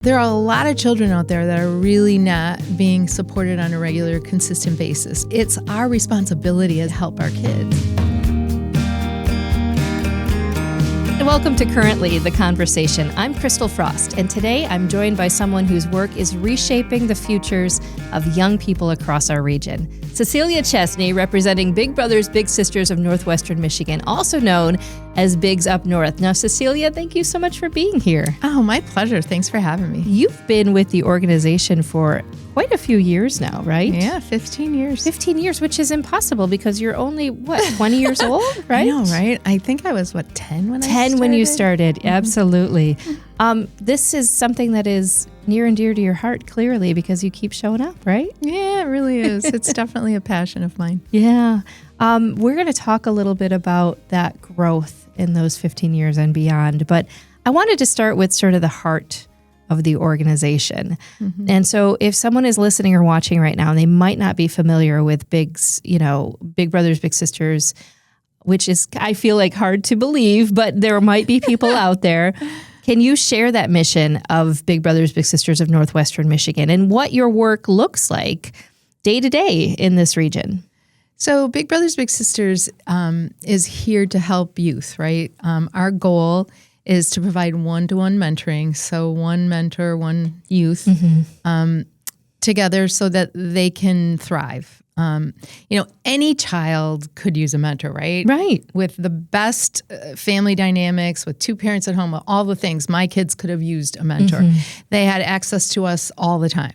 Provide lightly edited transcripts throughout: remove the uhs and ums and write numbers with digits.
There are a lot of children out there that are really not being supported on a regular, consistent basis. It's our responsibility to help our kids. Welcome to Currently, The Conversation. I'm Christal Frost, and today I'm joined by someone whose work is reshaping the futures of young people across our region. Cecilia Chesney, representing Big Brothers Big Sisters of Northwestern Michigan, also known as Bigs Up North. Now, Cecilia, thank you so much for being here. Oh, my pleasure. Thanks for having me. You've been with the organization for quite a few years now, right? Yeah, 15 years. 15 years, which is impossible because you're only, 20 years old, right? I know, right? I think I was, 10 when I started? 10 when you started, absolutely. This is something that is near and dear to your heart, clearly, because you keep showing up, right? Yeah, it really is. It's definitely a passion of mine. Yeah. We're going to talk a little bit about that growth in those 15 years and beyond, but I wanted to start with sort of the heart of the organization. Mm-hmm. And so if someone is listening or watching right now and they might not be familiar with Big Brothers, Big Sisters, which is, I feel like, hard to believe, but there might be people out there. Can you share that mission of Big Brothers Big Sisters of Northwestern Michigan and what your work looks like day to day in this region? So Big Brothers Big Sisters is here to help youth, right? Our goal is to provide one-to-one mentoring, so one mentor, one youth, together so that they can thrive. Any child could use a mentor, right? Right. With the best family dynamics, with two parents at home, all the things, my kids could have used a mentor. They had access to us all the time.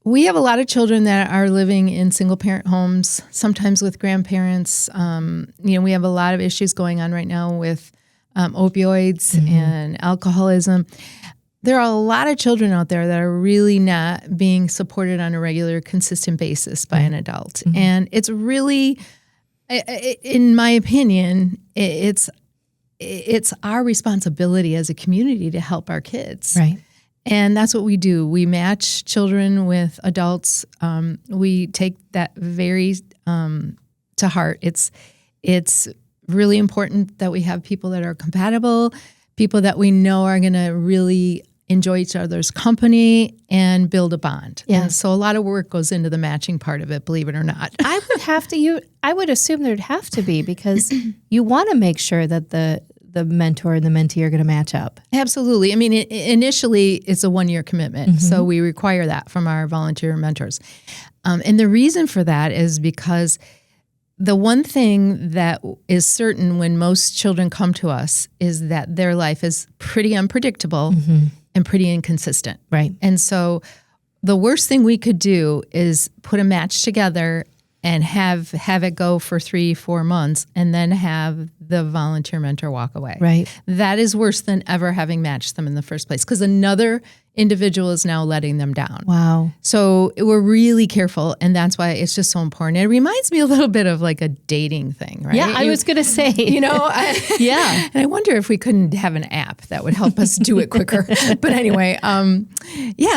We have a lot of children that are living in single-parent homes, sometimes with grandparents. We have a lot of issues going on right now with opioids and alcoholism. There are a lot of children out there that are really not being supported on a regular, consistent basis by an adult. And it's really, in my opinion, it's our responsibility as a community to help our kids. Right. And that's what we do. We match children with adults. We take that very to heart. It's really important that we have people that are compatible, people that we know are going to really enjoy each other's company and build a bond. Yeah. And so a lot of work goes into the matching part of it, believe it or not. I would assume there'd have to be, because you want to make sure that the mentor and the mentee are going to match up. Absolutely. I mean, initially it's a 1-year commitment. So we require that from our volunteer mentors. And the reason for that is because the one thing that is certain when most children come to us is that their life is pretty unpredictable and pretty inconsistent. Right. And so the worst thing we could do is put a match together and have it go for 3-4 months and then have the volunteer mentor walk away. Right. That is worse than ever having matched them in the first place, because another individual is now letting them down. Wow. So we're really careful, and that's why it's just so important. It reminds me a little bit of like a dating thing, right? Yeah, I was going to say. Yeah. And I wonder if we couldn't have an app that would help us do it quicker. But anyway,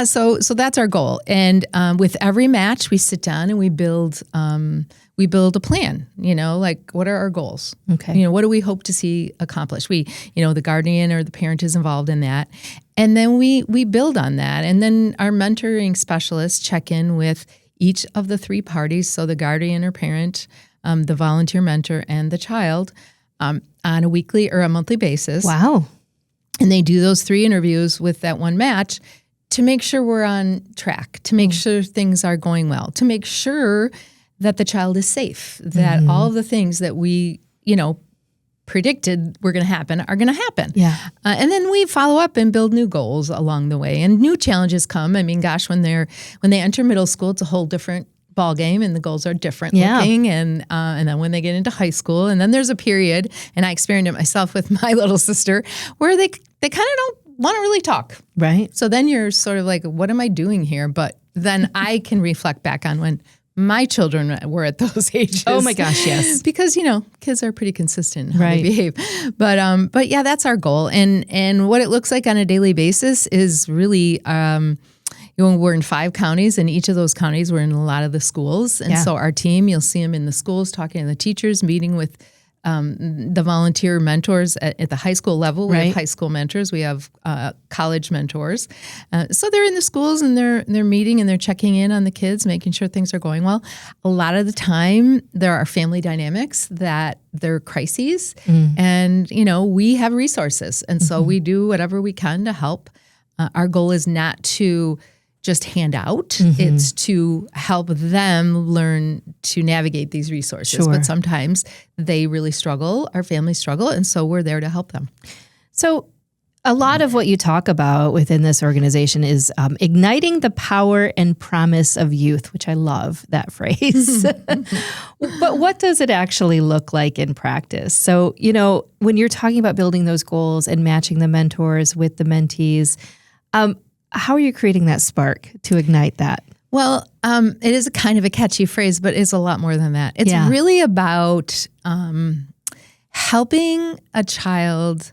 so that's our goal. And with every match, we sit down and we build a plan, like what are our goals? Okay. What do we hope to see accomplished? The guardian or the parent is involved in that. And then we build on that. And then our mentoring specialists check in with each of the 3 parties. So the guardian or parent, the volunteer mentor, and the child on a weekly or a monthly basis. Wow. And they do those 3 interviews with that one match to make sure we're on track, to make sure things are going well, to make sure that the child is safe, that all of the things that we, predicted were going to happen are going to happen. Yeah. And then we follow up and build new goals along the way, and new challenges come. I mean, gosh, when they enter middle school, it's a whole different ball game, and the goals are different looking. And then when they get into high school, and then there's a period, and I experienced it myself with my little sister, where they kind of don't want to really talk. Right. So then you're sort of like, what am I doing here? But then I can reflect back on when my children were at those ages. Oh my gosh, yes. Because, kids are pretty consistent in how they behave. But yeah, that's our goal. And what it looks like on a daily basis is really, we're in 5 counties, and each of those counties we're in a lot of the schools. And so our team, you'll see them in the schools talking to the teachers, meeting with the volunteer mentors at the high school level. We Right. have high school mentors. We have college mentors. So they're in the schools and they're meeting and they're checking in on the kids, making sure things are going well. A lot of the time, there are family dynamics that they're crises, and we have resources, and so we do whatever we can to help. Our goal is not to just hand out. It's to help them learn to navigate these resources. Sure. But sometimes they really struggle, our families struggle, and so we're there to help them. So a lot of what you talk about within this organization is igniting the power and promise of youth, which I love that phrase. But what does it actually look like in practice? So, when you're talking about building those goals and matching the mentors with the mentees, how are you creating that spark to ignite that? Well, it is a kind of a catchy phrase, but it's a lot more than that. It's Yeah. really about helping a child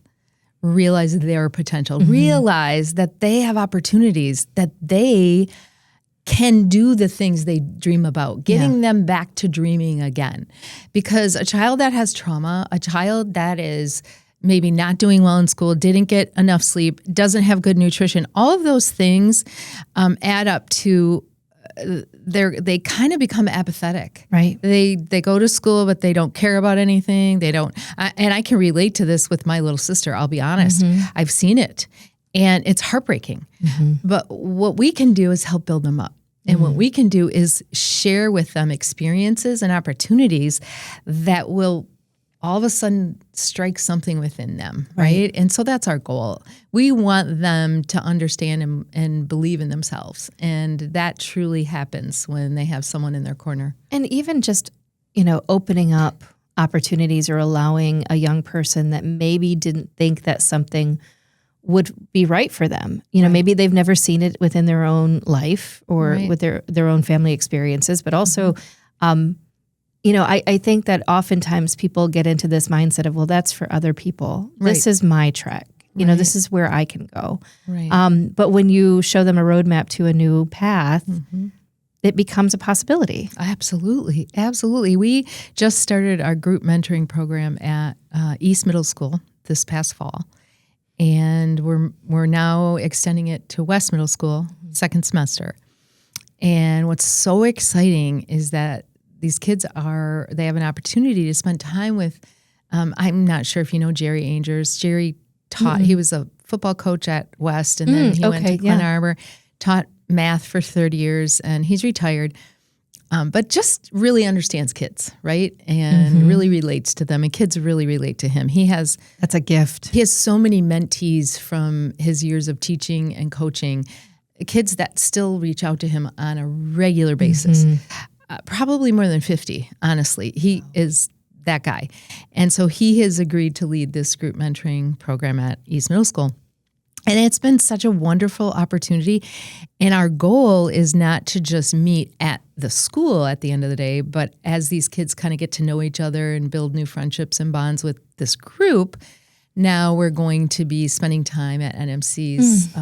realize their potential, realize that they have opportunities, that they can do the things they dream about, getting them back to dreaming again. Because a child that has trauma, a child that is maybe not doing well in school, didn't get enough sleep, doesn't have good nutrition, all of those things add up to they kind of become apathetic. Right. They go to school, but they don't care about anything. They don't, and I can relate to this with my little sister. I'll be honest. I've seen it, and it's heartbreaking. But what we can do is help build them up. And what we can do is share with them experiences and opportunities that will all of a sudden strike something within them, right? And so that's our goal. We want them to understand and believe in themselves. And that truly happens when they have someone in their corner. And even just, opening up opportunities or allowing a young person that maybe didn't think that something would be right for them. Maybe they've never seen it within their own life or with their own family experiences, but also, I think that oftentimes people get into this mindset of, well, that's for other people. This is my trek. This is where I can go. Right. But when you show them a roadmap to a new path, it becomes a possibility. Absolutely. Absolutely. We just started our group mentoring program at East Middle School this past fall. And we're now extending it to West Middle School, second semester. And what's so exciting is that these kids they have an opportunity to spend time with, I'm not sure if you know Jerry Angers. Jerry taught, he was a football coach at West, and then he went to Glen Arbor, taught math for 30 years, and he's retired. But just really understands kids, right? And really relates to them, and kids really relate to him. That's a gift. He has so many mentees from his years of teaching and coaching, kids that still reach out to him on a regular basis. Probably more than 50, honestly. He is that guy. And so he has agreed to lead this group mentoring program at East Middle School. And it's been such a wonderful opportunity. And our goal is not to just meet at the school at the end of the day, but as these kids kind of get to know each other and build new friendships and bonds with this group, now we're going to be spending time at NMC's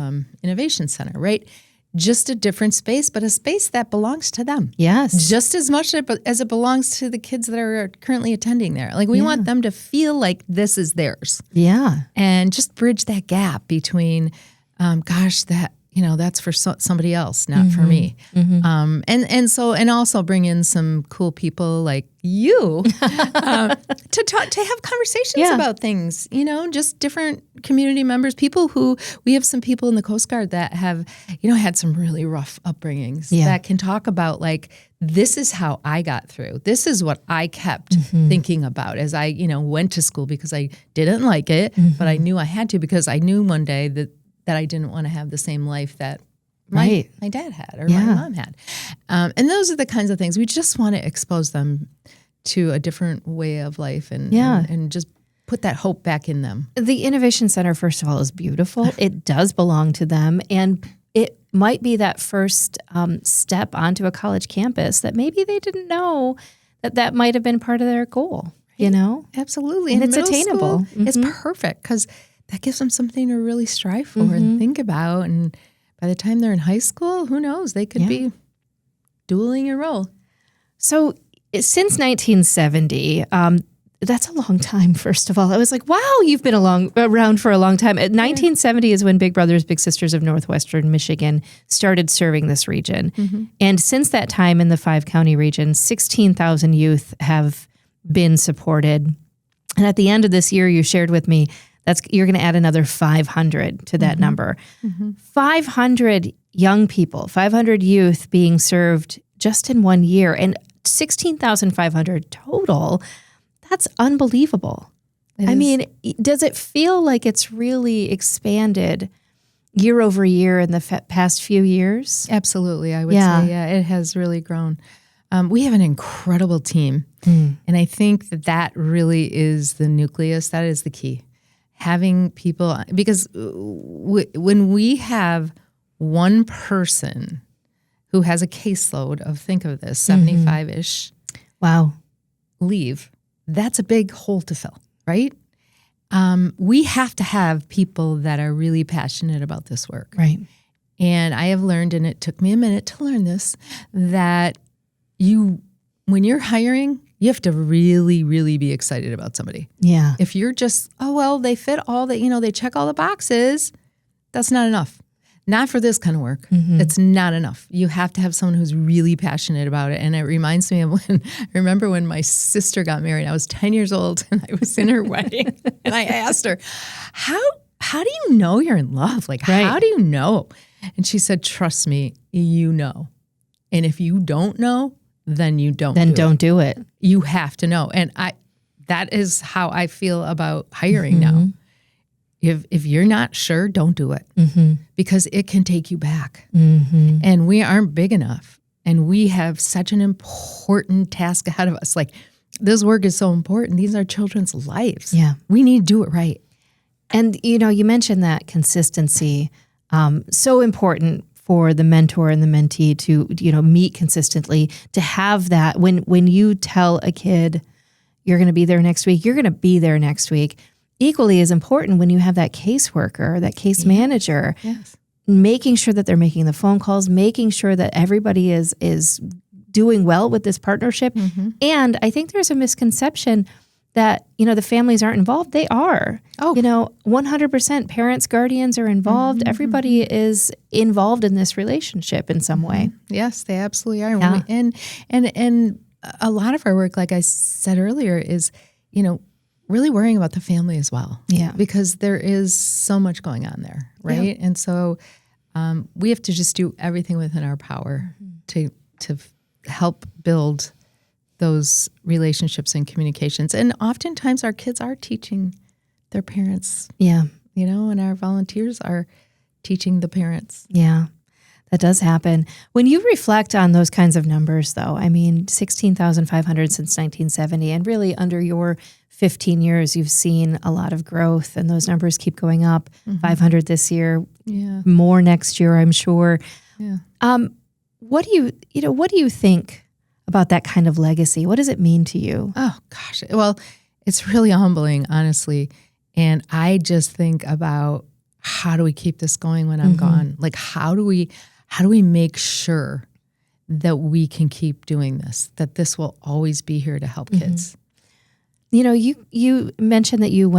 Innovation Center, right? Just a different space, but a space that belongs to them. Yes. Just as much as it belongs to the kids that are currently attending there. Like we want them to feel like this is theirs. Yeah. And just bridge that gap between, that's for somebody else, not for me. And also bring in some cool people like you to have conversations about things, just different community members, we have some people in the Coast Guard that have, had some really rough upbringings that can talk about like, this is how I got through. This is what I kept thinking about as I, went to school because I didn't like it, but I knew I had to because I knew one day that I didn't want to have the same life that my dad had or my mom had. And those are the kinds of things we just want to expose them to a different way of life and just put that hope back in them. The Innovation Center, first of all, is beautiful. It does belong to them. And it might be that first step onto a college campus that maybe they didn't know that might have been part of their goal, Absolutely. And it's attainable. It's perfect because that gives them something to really strive for and think about. And by the time they're in high school, who knows? They could be dueling a role. So since 1970, that's a long time, first of all. I was like, wow, you've been around for a long time. 1970 is when Big Brothers Big Sisters of Northwestern Michigan started serving this region. And since that time in the 5-county region, 16,000 youth have been supported. And at the end of this year, you shared with me, you're going to add another 500 to that number. 500 young people, 500 youth being served just in 1 year, and 16,500 total. That's unbelievable. I mean, does it feel like it's really expanded year over year in the past few years? Absolutely, I would say, yeah, it has really grown. We have an incredible team, and I think that really is the nucleus. That is the key. Having people, because when we have one person who has a caseload of, think of this, 75-ish, wow, leave, that's a big hole to fill, right? We have to have people that are really passionate about this work. Right. And I have learned, and it took me a minute to learn this, that when you're hiring, you have to really, really be excited about somebody. Yeah. If you're just, oh, well, they fit all the, they check all the boxes, that's not enough. Not for this kind of work. It's not enough. You have to have someone who's really passionate about it. And it reminds me of I remember when my sister got married. I was 10 years old and I was in her wedding. And I asked her, how do you know you're in love? Like, how do you know? And she said, trust me, you know. And if you don't know, then you don't do it. You have to know. And that is how I feel about hiring now. If you're not sure, don't do it, because it can take you back. And we aren't big enough. And we have such an important task ahead of us. Like, this work is so important. These are children's lives. Yeah. We need to do it right. And, you mentioned that consistency, so important for the mentor and the mentee to, meet consistently, to have that when you tell a kid you're going to be there next week, you're going to be there next week. Equally as important when you have that caseworker, that case manager, making sure that they're making the phone calls, making sure that everybody is doing well with this partnership. And I think there's a misconception that, the families aren't involved. They are. 100% parents, guardians are involved. Everybody is involved in this relationship in some way. Yes, they absolutely are. Yeah. And a lot of our work, like I said earlier, is, really worrying about the family as well. Yeah. Because there is so much going on there, right? Yeah. And so we have to just do everything within our power to help build those relationships and communications. And oftentimes our kids are teaching their parents. Yeah. And our volunteers are teaching the parents. Yeah. That does happen. When you reflect on those kinds of numbers, though, 16,500 since 1970, and really under your 15 years, you've seen a lot of growth, and those numbers keep going up. 500 this year, more next year, I'm sure. Yeah. What do you think about that kind of legacy? What does it mean to you? Oh gosh, well, it's really humbling, honestly, and I just think about, how do we keep this going when I'm gone? Like, how do we make sure that we can keep doing this, that this will always be here to help kids? You mentioned that you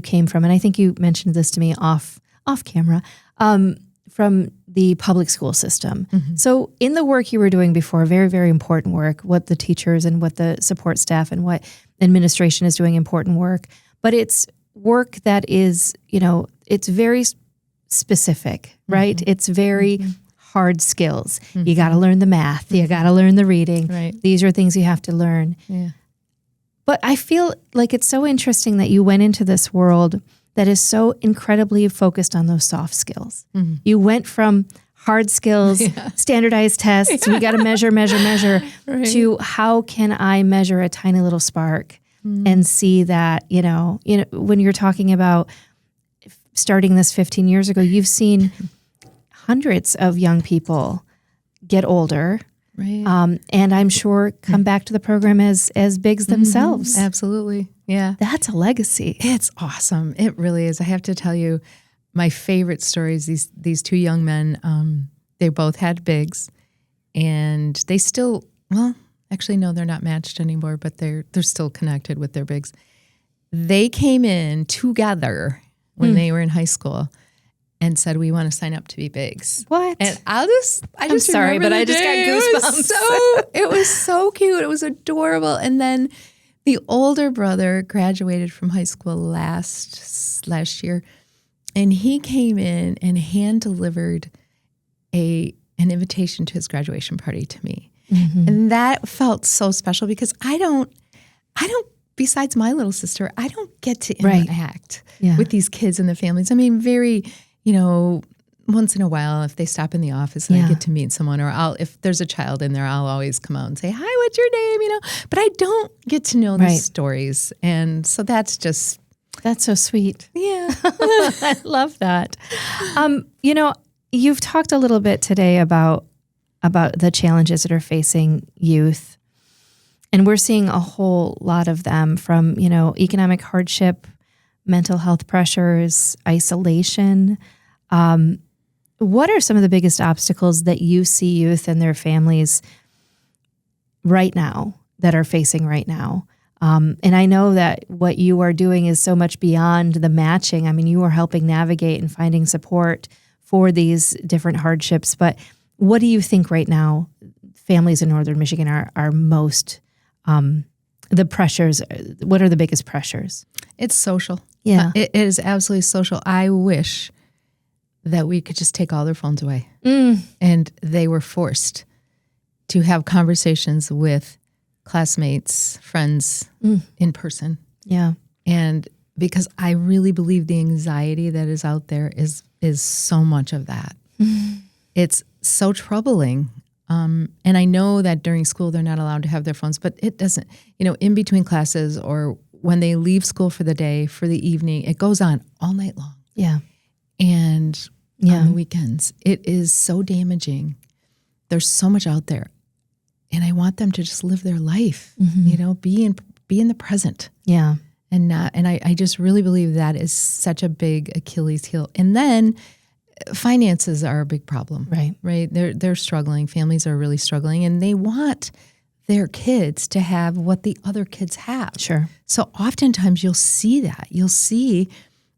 came from, and I think you mentioned this to me off camera, from the public school system. So in the work you were doing before, very, very important work, what the teachers and what the support staff and what administration is doing, important work, but it's work that is, it's very specific, right? It's very hard skills. You got to learn the math. You got to learn the reading. Right. These are things you have to learn. Yeah. But I feel like it's so interesting that you went into this world that is so incredibly focused on those soft skills. You went from hard skills, standardized tests, we got to measure, right, to how can I measure a tiny little spark and see that, when you're talking about starting this 15 years ago, you've seen hundreds of young people get older, right? And I'm sure come back to the program as big as themselves. Absolutely. Yeah. That's a legacy. It's awesome. It really is. I have to tell you, my favorite stories, these two young men, they both had bigs, and they still, Actually, no, they're not matched anymore, but they're still connected with their bigs. They came in together when they were in high school and said, we want to sign up to be bigs. What? And I'm sorry, but I just got goosebumps. It was so cute. It was adorable. And then the older brother graduated from high school last year, and he came in and hand delivered an invitation to his graduation party to me. Mm-hmm. And that felt so special because I don't, besides my little sister, I don't get to interact with these kids and the families. I mean, very, once in a while, if they stop in the office and I get to meet someone, or if there's a child in there, I'll always come out and say, hi, what's your name? But I don't get to know the stories. And so that's so sweet. Yeah. I love that. You've talked a little bit today about the challenges that are facing youth. And we're seeing a whole lot of them from, economic hardship, mental health pressures, isolation. What are some of the biggest obstacles that you see youth and their families right now that are facing right now? And I know that what you are doing is so much beyond the matching. I mean, you are helping navigate and finding support for these different hardships. But what do you think right now families in Northern Michigan are most, the pressures? What are the biggest pressures? It's social. Yeah. It is absolutely social. I wish that we could just take all their phones away and they were forced to have conversations with classmates, friends in person. Yeah. And because I really believe the anxiety that is out there is so much of that. It's so troubling. And I know that during school they're not allowed to have their phones, but it doesn't, in between classes or when they leave school for the day, for the evening, it goes on all night long. Yeah. And on the weekends, it is so damaging. There's so much out there. And I want them to just live their life, be in the present. Yeah. And I just really believe that is such a big Achilles heel. And then finances are a big problem. Right. They're struggling. Families are really struggling, and they want their kids to have what the other kids have. Sure. So oftentimes you'll see that. You'll see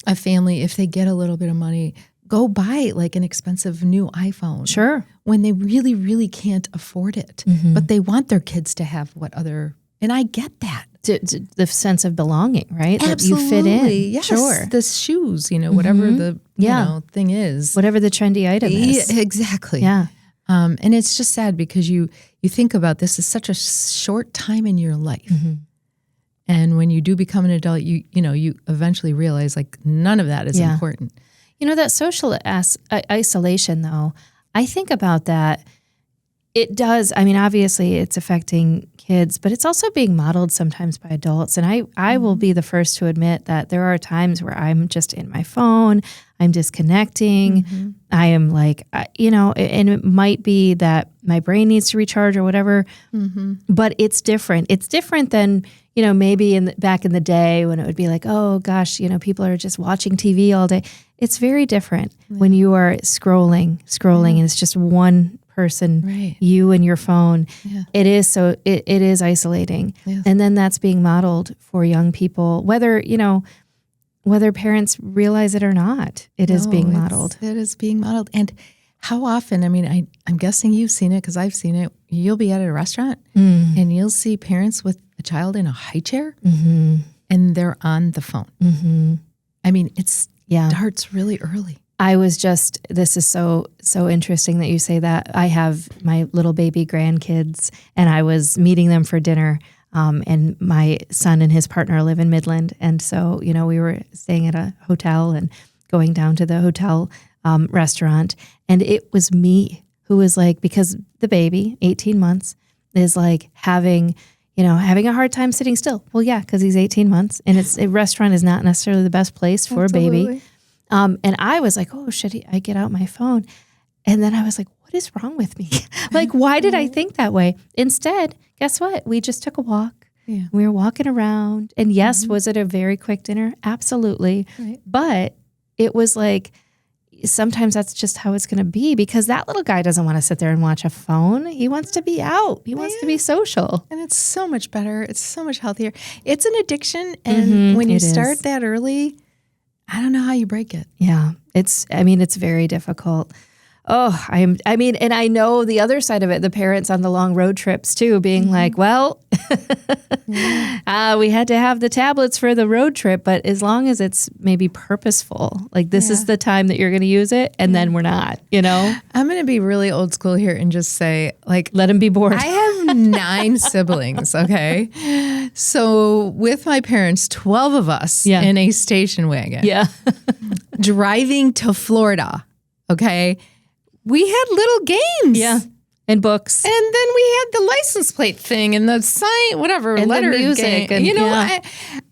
a family, if they get a little bit of money, go buy like an expensive new iPhone. Sure. When they really, really can't afford it. Mm-hmm. But they want their kids to have and I get that. The sense of belonging, right? Absolutely. That you fit in. Yes. Sure. The shoes, whatever the thing is. Whatever the trendy item is. Yeah, exactly. Yeah. And it's just sad because you think about this as such a short time in your life. Mm-hmm. And when you do become an adult, you eventually realize like none of that is important. That social isolation, though, I think about that. It does. I mean, obviously it's affecting kids, but it's also being modeled sometimes by adults. And I will be the first to admit that there are times where I'm just in my phone, I'm disconnecting. Mm-hmm. I am like, and it might be that my brain needs to recharge or whatever, but it's different. It's different than, maybe back in the day when it would be like, oh gosh, people are just watching TV all day. It's very different when you are scrolling, and it's just one person, you and your phone. Yeah. It is isolating. Yes. And then that's being modeled for young people, whether parents realize it or not, it is being modeled. It is being modeled. And how often, I'm guessing you've seen it because I've seen it. You'll be at a restaurant and you'll see parents with a child in a high chair and they're on the phone. Mm-hmm. It starts really early. This is so interesting that you say that. I have my little baby grandkids and I was meeting them for dinner. And my son and his partner live in Midland. And so, we were staying at a hotel and going down to the hotel restaurant. And it was me who was like, because the baby, 18 months, is like having a hard time sitting still. Well, yeah, because he's 18 months and a restaurant is not necessarily the best place for a baby. And I was like, oh, should I get out my phone? And then I was like, what is wrong with me? Like, why did I think that way? Instead, guess what? We just took a walk. Yeah. We were walking around. And yes, was it a very quick dinner? Absolutely. Right. But it was like, sometimes that's just how it's going to be, because that little guy doesn't want to sit there and watch a phone. He wants to be out. He wants to be social. And it's so much better. It's so much healthier. It's an addiction. And when you start that early, I don't know how you break it. Yeah. It's very difficult. Oh, and I know the other side of it, the parents on the long road trips too, being like, well, we had to have the tablets for the road trip, but as long as it's maybe purposeful, like this is the time that you're going to use it, and then we're not, I'm going to be really old school here and just say, like, let them be bored. I have 9 siblings, okay? So with my parents, 12 of us in a station wagon. Yeah. Driving to Florida, okay? We had little games. Yeah. And books. And then we had the license plate thing and the sign, whatever, and letter the music. game. And,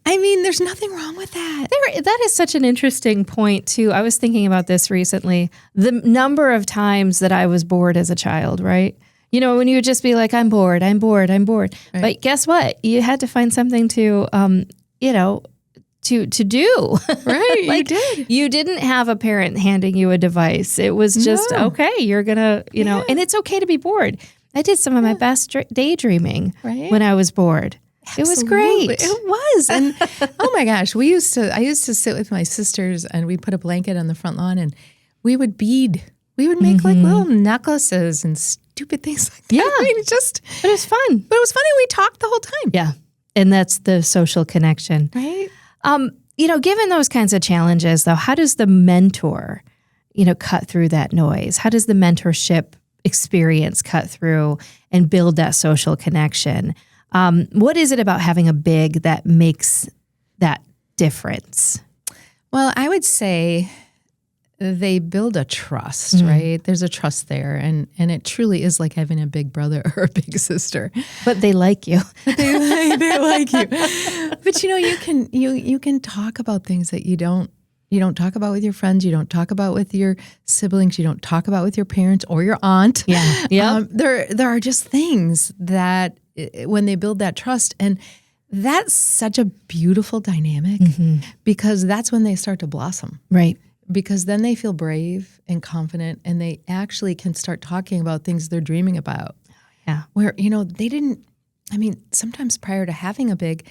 I mean, there's nothing wrong with that. That is such an interesting point, too. I was thinking about this recently. The number of times that I was bored as a child, right? When you would just be like, I'm bored. Right. But guess what? You had to find something to, to do. Right, like, you did. You didn't have a parent handing you a device. It was just, okay, you're going to, and it's okay to be bored. I did some of my best daydreaming when I was bored. Absolutely. It was great. It was. And oh my gosh, I used to sit with my sisters and we'd put a blanket on the front lawn and we would bead. We would make like little necklaces and stupid things like that. Yeah. I mean, but it was fun. But it was funny. We talked the whole time. Yeah. And that's the social connection. Right. Given those kinds of challenges, though, how does the mentor, cut through that noise? How does the mentorship experience cut through and build that social connection? What is it about having a big that makes that difference? Well, I would say they build a trust, right? There's a trust there. And it truly is like having a big brother or a big sister. But they like you. They like you. But you can talk about things that you don't talk about with your friends, you don't talk about with your siblings, you don't talk about with your parents or your aunt. Yeah. Yeah. There are just things that when they build that trust, and that's such a beautiful dynamic because that's when they start to blossom. Right. Because then they feel brave and confident and they actually can start talking about things they're dreaming about. Yeah. Where, they didn't, sometimes prior to having a big,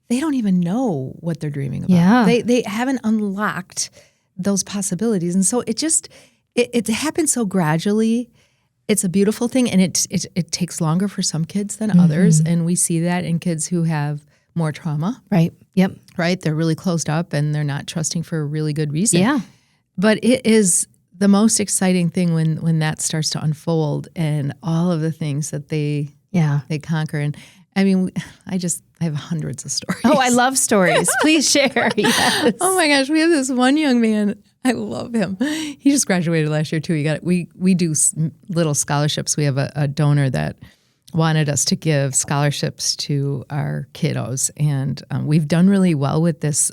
they don't even know what they're dreaming about. Yeah. They haven't unlocked those possibilities. And so it happens so gradually. It's a beautiful thing. And it takes longer for some kids than others. And we see that in kids who have more trauma. Right. Yep. Right? They're really closed up and they're not trusting for a really good reason. Yeah. But it is the most exciting thing when that starts to unfold and all of the things that they conquer. And I have hundreds of stories. Oh, I love stories. Please share. Yes. Oh my gosh, we have this one young man. I love him. He just graduated last year too. We do little scholarships. We have a donor that wanted us to give scholarships to our kiddos, and we've done really well with this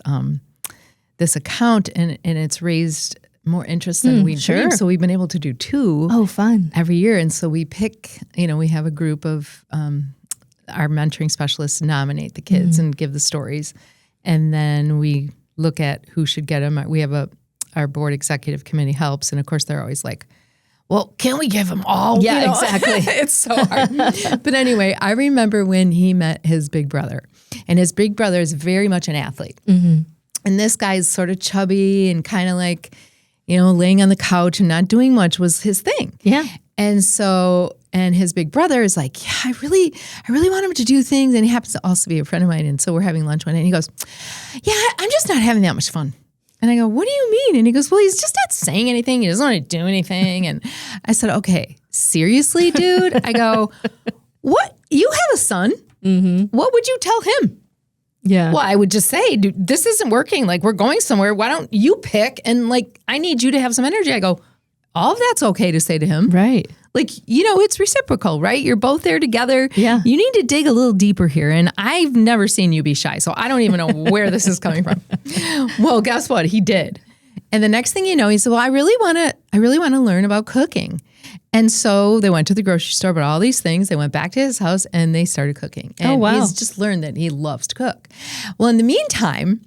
account, and it's raised more interest than we dreamed. So we've been able to do 2. Oh, fun. Every year, and so we pick. We have a group of our mentoring specialists nominate the kids and give the stories, and then we look at who should get them. We have our board executive committee helps, and of course they're always like, well, can we give them all? Yeah, exactly. It's so hard. But anyway, I remember when he met his big brother, and his big brother is very much an athlete. And this guy's sort of chubby and kind of like, laying on the couch and not doing much was his thing. Yeah. And so, and his big brother is like, yeah, I really want him to do things. And he happens to also be a friend of mine. And so we're having lunch one day and he goes, yeah, I'm just not having that much fun. And I go, what do you mean? And he goes, well, he's just not saying anything. He doesn't want to do anything. And I said, okay, seriously, dude? I go, what? You have a son? What would you tell him? Yeah. Well, I would just say, dude, this isn't working. Like, we're going somewhere. Why don't you pick? And like, I need you to have some energy. I go, all of that's okay to say to him. Right. Like, it's reciprocal, right? You're both there together. Yeah. You need to dig a little deeper here. And I've never seen you be shy, so I don't even know where this is coming from. Well, guess what? He did. And the next thing you know, he said, well, I really want to learn about cooking. And so they went to the grocery store, but all these things, they went back to his house and they started cooking. And he's just learned that he loves to cook. Well, in the meantime,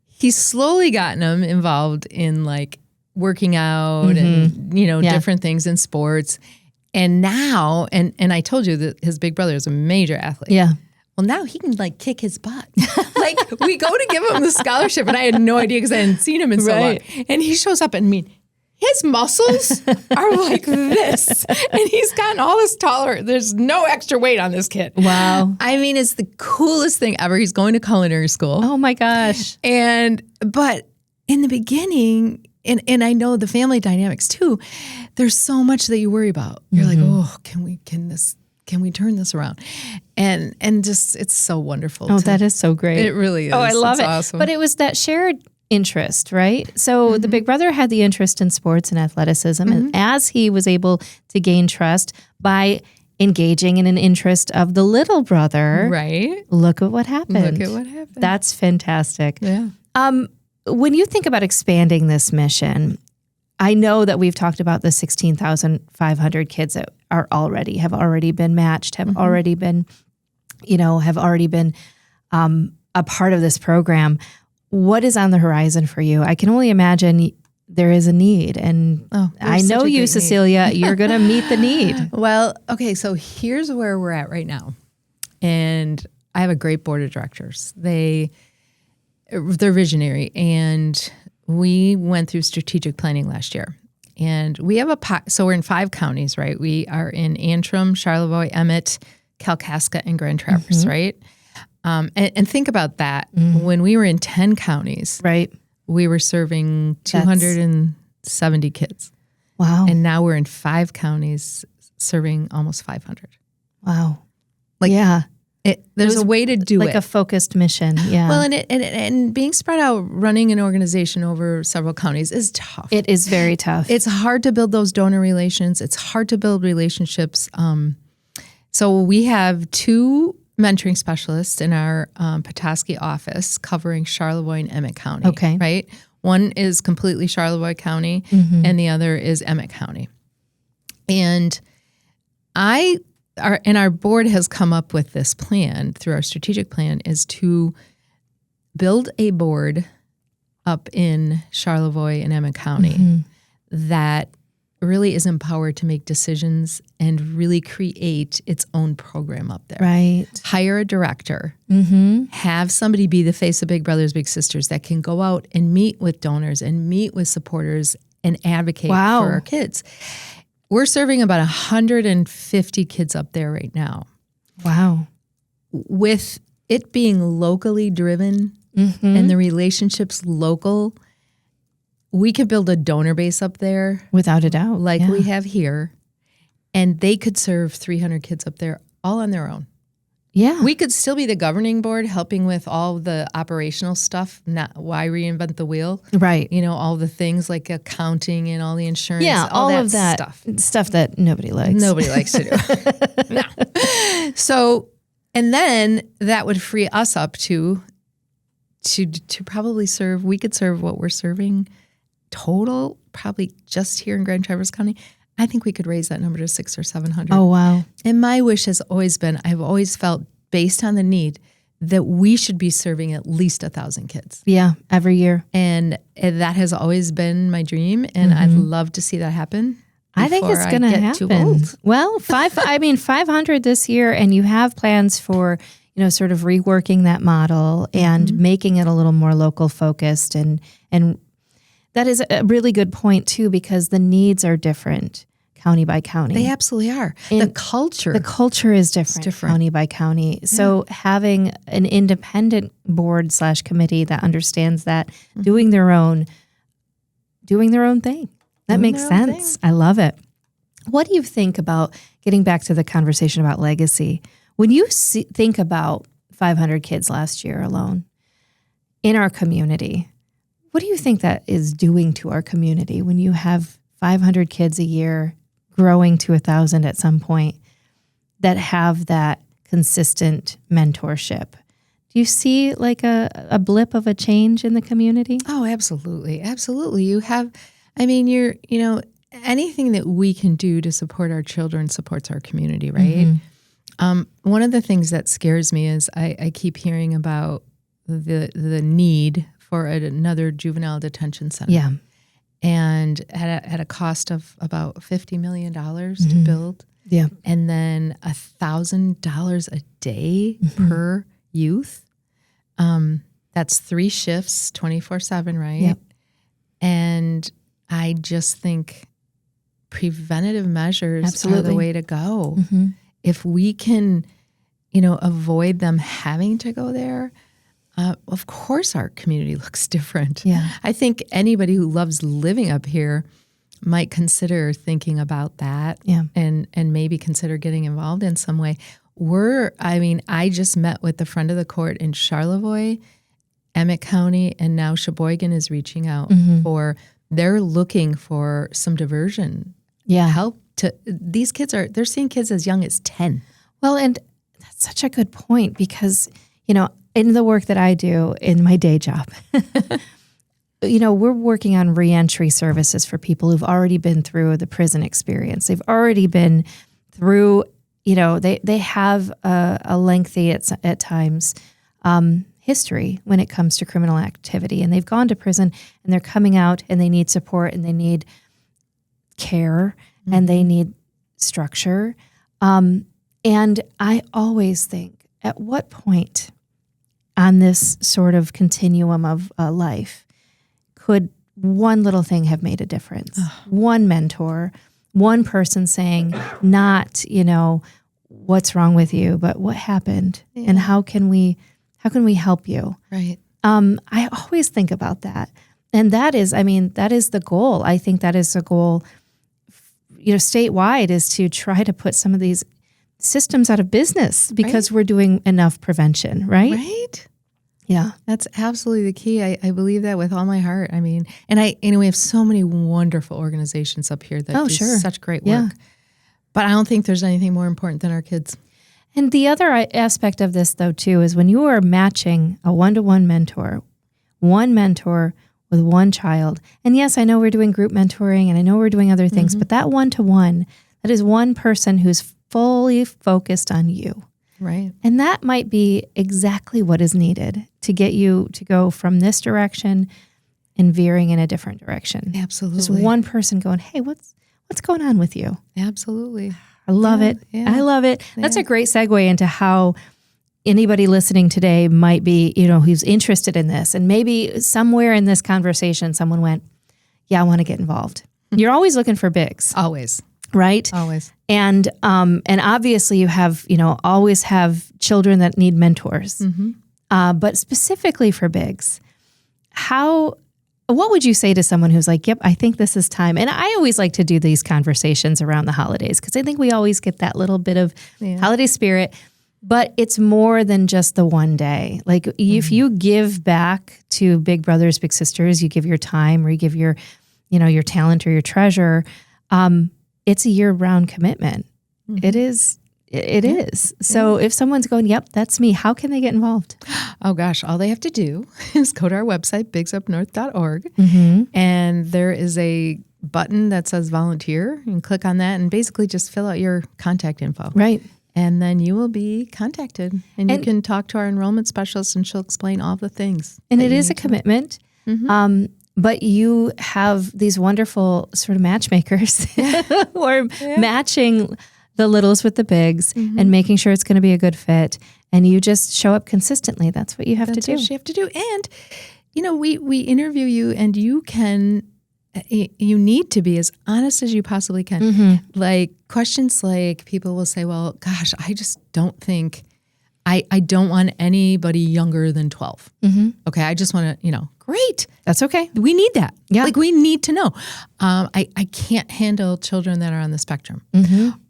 he's slowly gotten him involved in like working out and, different things in sports. And now, and I told you that his big brother is a major athlete. Yeah. Well, now he can kick his butt. We go to give him the scholarship, and I had no idea because I hadn't seen him in so long. And he shows up, and his muscles are like this, and he's gotten all this taller. There's no extra weight on this kid. Wow. I mean, it's the coolest thing ever. He's going to culinary school. Oh my gosh. But in the beginning, and I know the family dynamics too, there's so much that you worry about. You're like, oh, can we turn this around? And just, it's so wonderful. Oh, that is so great. It really is. Oh, I love it. Awesome. But it was that shared interest, right? So the big brother had the interest in sports and athleticism. And as he was able to gain trust by engaging in an interest of the little brother, right? Look at what happened. That's fantastic. Yeah. When you think about expanding this mission, I know that we've talked about the 16,500 kids that have already been matched, have already been a part of this program. What is on the horizon for you? I can only imagine there is a need. And I know you, Cecilia, you're going to meet the need. Well, okay, so here's where we're at right now. And I have a great board of directors. They're visionary. And we went through strategic planning last year. And we have so we're in 5 counties, right? We are in Antrim, Charlevoix, Emmett, Kalkaska, and Grand Traverse, right? And think about that. When we were in 10 counties, right, we were serving 270 kids. Wow. And now we're in 5 counties serving almost 500. Wow. Yeah. There's a way to do it. Like a focused mission. Yeah. Well, and being spread out, running an organization over several counties is tough. It is very tough. It's hard to build those donor relations. It's hard to build relationships. So we have 2 mentoring specialists in our Petoskey office covering Charlevoix and Emmett County. Okay. Right? One is completely Charlevoix County, and the other is Emmett County. And our board has come up with this plan through our strategic plan is to build a board up in Charlevoix and Emmett County that really is empowered to make decisions and really create its own program up there. Right. Hire a director, have somebody be the face of Big Brothers Big Sisters that can go out and meet with donors and meet with supporters and advocate for our kids. We're serving about 150 kids up there right now. Wow. With it being locally driven and the relationships local, we could build a donor base up there. Without a doubt. Like we have here. And they could serve 300 kids up there all on their own. Yeah. We could still be the governing board helping with all the operational stuff, not why reinvent the wheel. Right. All the things like accounting and all the insurance. Yeah, all of that stuff that nobody likes. Nobody likes to do. No. So, and then that would free us up to probably we could serve what we're serving total, probably just here in Grand Traverse County. I think we could raise that number to 600 or 700. Oh, wow. And my wish has always been, I've always felt based on the need that we should be serving at least 1,000 kids. Yeah, every year. And that has always been my dream. And I'd love to see that happen. I think it's going to happen. Well, 500 this year, and you have plans for, sort of reworking that model and making it a little more local focused. And that is a really good point too, because the needs are different county by county. They absolutely are. And the culture is different county by county. Yeah. So having an independent board / committee that understands that, doing their own thing. That makes sense. I love it. What do you think about, getting back to the conversation about legacy, when you think about 500 kids last year alone in our community, what do you think that is doing to our community when you have 500 kids a year growing to 1,000 at some point that have that consistent mentorship? Do you see like a blip of a change in the community? Oh, absolutely. Absolutely. You have, anything that we can do to support our children supports our community, right? One of the things that scares me is I keep hearing about the need for another juvenile detention center. Yeah. and at a cost of about $50 million to build. Yeah. And then $1,000 a day per youth. That's 3 shifts, 24/7, right? Yep. And I just think preventative measures Absolutely. are the way to go. If we can, avoid them having to go there, of course our community looks different. Yeah. I think anybody who loves living up here might consider thinking about that and maybe consider getting involved in some way. I just met with the friend of the court in Charlevoix, Emmett County, and now Sheboygan is reaching out they're looking for some diversion help these kids they're seeing kids as young as 10. Well, and that's such a good point because, in the work that I do in my day job, we're working on reentry services for people who've already been through the prison experience. They've already been through, they have a lengthy, at times, history when it comes to criminal activity. And they've gone to prison and they're coming out and they need support and they need care and they need structure. And I always think, at what point on this sort of continuum of life could one little thing have made a difference? One mentor, one person saying, not, what's wrong with you, but what happened and how can we help you? Right. I always think about that. And that is the goal. I think that is a goal, statewide, is to try to put some of these systems out of business because we're doing enough prevention, right? Right. Yeah. That's absolutely the key. I believe that with all my heart. We have so many wonderful organizations up here that do such great work. Yeah. But I don't think there's anything more important than our kids. And the other aspect of this, though, too, is when you are matching a one-to-one mentor, one mentor with one child. And yes, I know we're doing group mentoring and I know we're doing other things, but that one-to-one, that is one person who's fully focused on you. Right. And that might be exactly what is needed to get you to go from this direction and veering in a different direction. Absolutely. Just one person going, hey, what's going on with you? Absolutely. I love it. Yeah. I love it. That's a great segue into how anybody listening today might be, who's interested in this. And maybe somewhere in this conversation, someone went, yeah, I want to get involved. You're always looking for bigs. Always. Right? Always. And obviously you have, always have children that need mentors. But specifically for bigs, what would you say to someone who's like, yep, I think this is time? And I always like to do these conversations around the holidays because I think we always get that little bit of holiday spirit, but it's more than just the one day. Like if you give back to big brothers, big sisters, you give your time or you give your, your talent or your treasure, it's a year-round commitment. It is. It is. So if someone's going, yep, that's me, how can they get involved? Oh, gosh. All they have to do is go to our website, bigsupnorth.org, and there is a button that says volunteer. You can click on that and basically just fill out your contact info. Right. And then you will be contacted. And you can talk to our enrollment specialist and she'll explain all the things. And it is a commitment. But you have these wonderful sort of matchmakers who are matching the littles with the bigs and making sure it's going to be a good fit. And you just show up consistently. That's what you have to do. That's what you have to do. And, we interview you and you need to be as honest as you possibly can. Like questions like people will say, well, gosh, I just don't think, I don't want anybody younger than 12. Okay. I just want to, great. That's okay. We need that. Yeah. Like we need to know. I can't handle children that are on the spectrum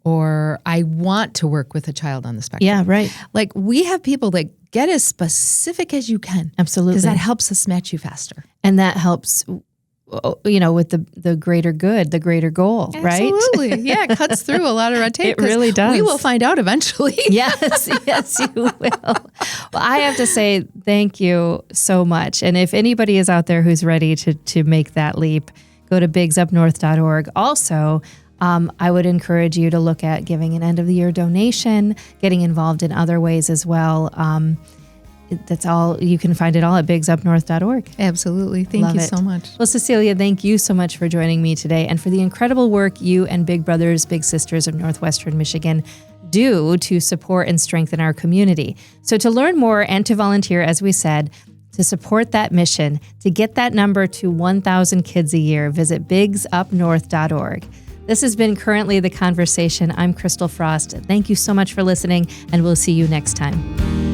or I want to work with a child on the spectrum. Yeah, right. Like we have people that get as specific as you can. Absolutely. Because that helps us match you faster. And that helps, with the greater good, the greater goal, right? Absolutely. Yeah, it cuts through a lot of red tape. It really does. We will find out eventually. Yes, you will. Well, I have to say thank you so much. And if anybody is out there who's ready to make that leap, go to bigsupnorth.org. Also, I would encourage you to look at giving an end-of-the-year donation, getting involved in other ways as well. that's all. You can find it all at bigsupnorth.org. Absolutely. Thank you so much. Well, Cecilia, thank you so much for joining me today and for the incredible work you and Big Brothers Big Sisters of Northwestern Michigan do to support and strengthen our community. So to learn more and to volunteer, as we said, to support that mission, to get that number to 1,000 kids a year, visit bigsupnorth.org. This has been Currently the Conversation. I'm Christal Frost. Thank you so much for listening, and we'll see you next time.